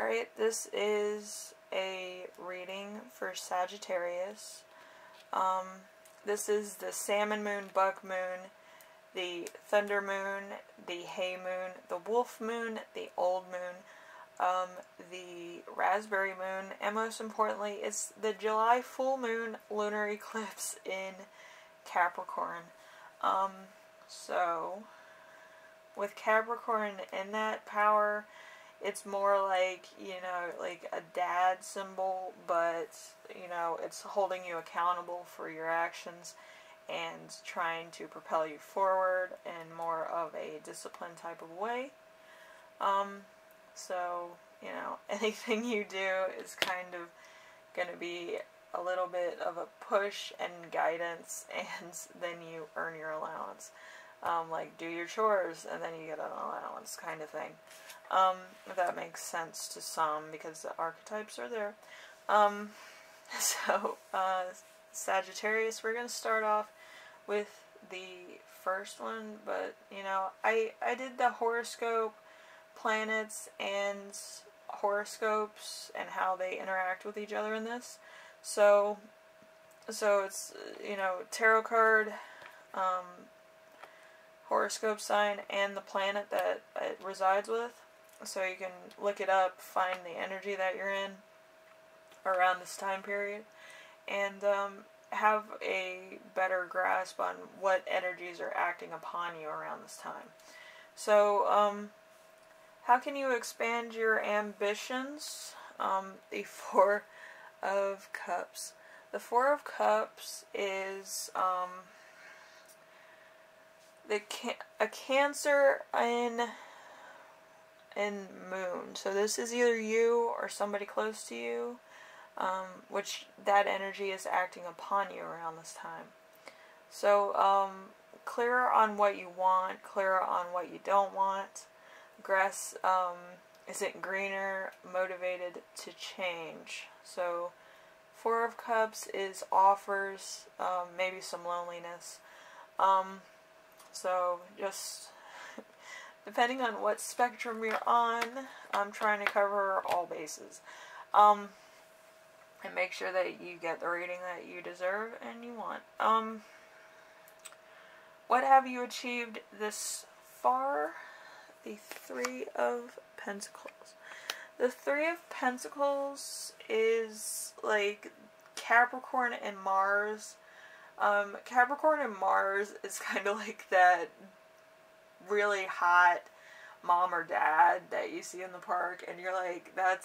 Alright, this is a reading for Sagittarius. This is the Salmon moon, Buck moon, the Thunder moon, the Hay moon, the Wolf moon, the Old moon, the Raspberry moon, and most importantly, it's the July full moon lunar eclipse in Capricorn. So, with Capricorn in that power, it's more like, you know, like a dad symbol, but, you know, it's holding you accountable for your actions and trying to propel you forward in more of a disciplined type of way. So, you know, anything you do is kind of going to be a little bit of a push and guidance, and then you earn your allowance. Like, do your chores, and then you get an allowance kind of thing. If that makes sense to some, because the archetypes are there. Sagittarius, we're going to start off with the first one, but, you know, I did the horoscope, planets, and horoscopes, and how they interact with each other in this. So it's, you know, tarot card, horoscope sign, and the planet that it resides with. So you can look it up, find the energy that you're in around this time period, and have a better grasp on what energies are acting upon you around this time. So, how can you expand your ambitions? The Four of Cups. The Four of Cups is a Cancer in moon. So this is either you or somebody close to you, which that energy is acting upon you around this time. So clearer on what you want, clearer on what you don't want. Grass isn't greener, motivated to change. So Four of Cups is offers, maybe some loneliness. So just depending on what spectrum you're on, I'm trying to cover all bases. And make sure that you get the reading that you deserve and you want. What have you achieved this far? The Three of Pentacles. The Three of Pentacles is like Capricorn and Mars. Capricorn and Mars is kind of like that really hot mom or dad that you see in the park, and you're like, that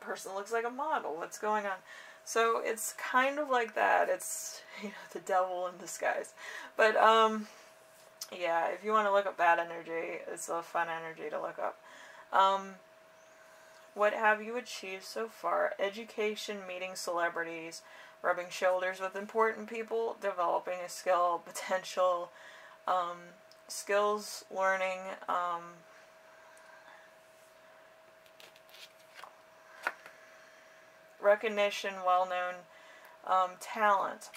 person looks like a model, what's going on? So it's kind of like that. It's, you know, the devil in disguise. But yeah, if you want to look up that energy, it's a fun energy to look up. What have you achieved so far? Education, meeting celebrities, rubbing shoulders with important people, developing a skill, potential, skills, learning, recognition, well-known, talent.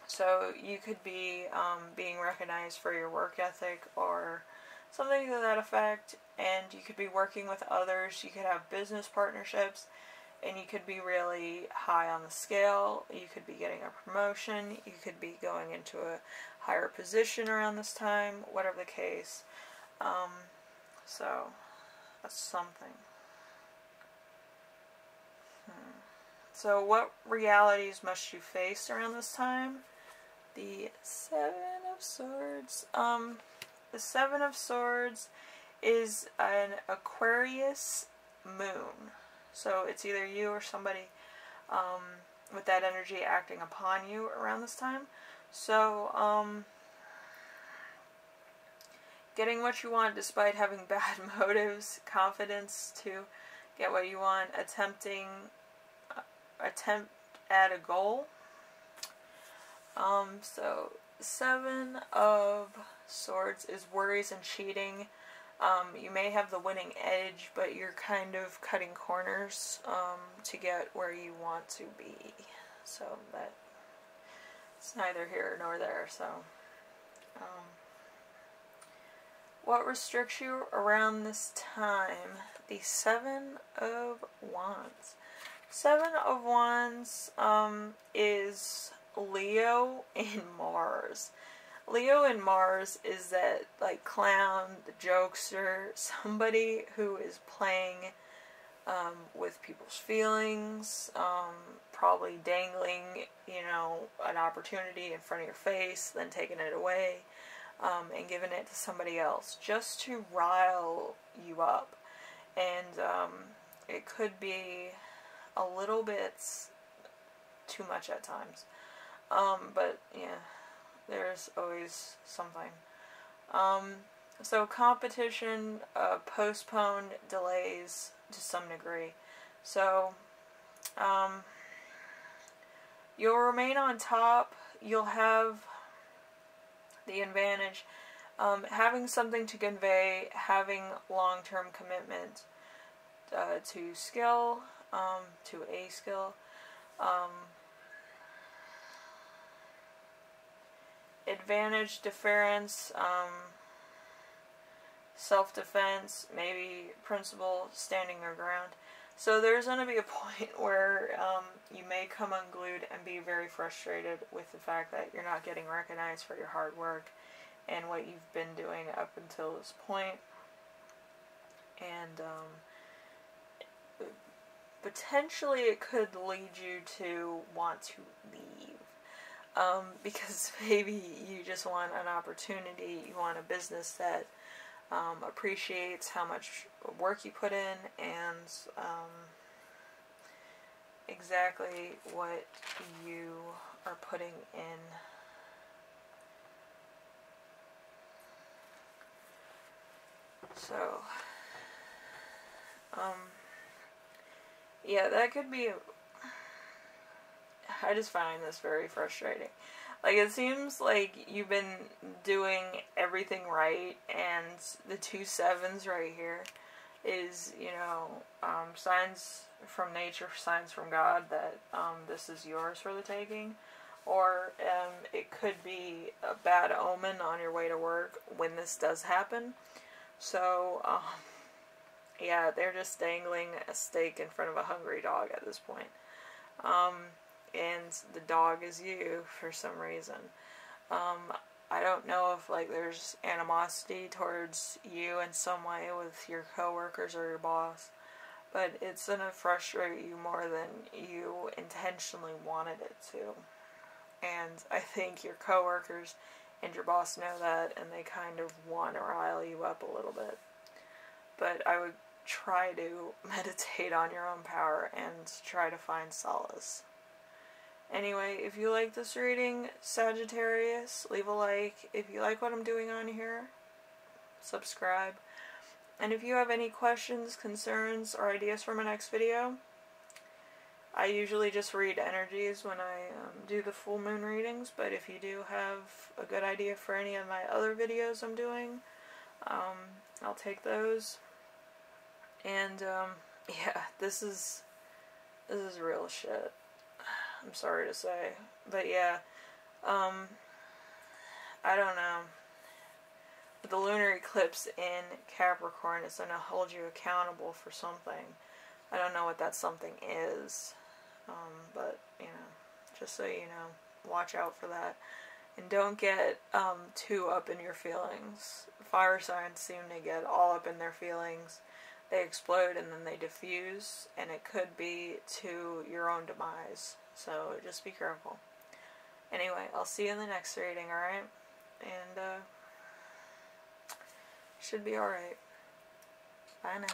So you could be being recognized for your work ethic or something to that effect, and you could be working with others. You could have business partnerships, and you could be really high on the scale. You could be getting a promotion. You could be going into a higher position around this time, whatever the case. So that's something. So what realities must you face around this time? The Seven of Swords. The Seven of Swords is an Aquarius moon. So it's either you or somebody with that energy acting upon you around this time. So, getting what you want despite having bad motives, confidence to get what you want, attempt at a goal. So Seven of Swords is worries and cheating. You may have the winning edge, but you're kind of cutting corners to get where you want to be. So that it's neither here nor there. So What restricts you around this time? The Seven of Wands. Seven of Wands is Leo in Mars. Leo in Mars is that, like, clown, the jokester, somebody who is playing with people's feelings, probably dangling, you know, an opportunity in front of your face, then taking it away, and giving it to somebody else, just to rile you up. And it could be a little bit too much at times. But, yeah, there's always something. So competition, postponed, delays to some degree. So, you'll remain on top. You'll have the advantage. Having something to convey, having long-term commitment to skill, to a skill. Advantage, deference, self-defense, maybe principle, standing your ground. So there's going to be a point where you may come unglued and be very frustrated with the fact that you're not getting recognized for your hard work and what you've been doing up until this point. And potentially it could lead you to want to leave. Because maybe you just want an opportunity, you want a business that appreciates how much work you put in and exactly what you are putting in. So, yeah, that could be, I just find this very frustrating. Like, it seems like you've been doing everything right, and the 2 sevens right here is, you know, signs from nature, signs from God that this is yours for the taking. Or it could be a bad omen on your way to work when this does happen. So, yeah, they're just dangling a steak in front of a hungry dog at this point. And the dog is you for some reason. I don't know if, like, there's animosity towards you in some way with your coworkers or your boss, but it's gonna frustrate you more than you intentionally wanted it to. And I think your coworkers and your boss know that, and they kind of want to rile you up a little bit. But I would try to meditate on your own power and try to find solace. Anyway, if you like this reading, Sagittarius, leave a like. If you like what I'm doing on here, subscribe. And if you have any questions, concerns, or ideas for my next video, I usually just read energies when I do the full moon readings, but if you do have a good idea for any of my other videos I'm doing, I'll take those. And yeah, this is real shit. I'm sorry to say, but yeah, I don't know. But the lunar eclipse in Capricorn is going to hold you accountable for something. I don't know what that something is, but, you know, just so you know, watch out for that. And don't get too up in your feelings. Fire signs seem to get all up in their feelings. They explode and then they diffuse, and it could be to your own demise. So just be careful. Anyway, I'll see you in the next reading, alright? And should be alright. Bye now.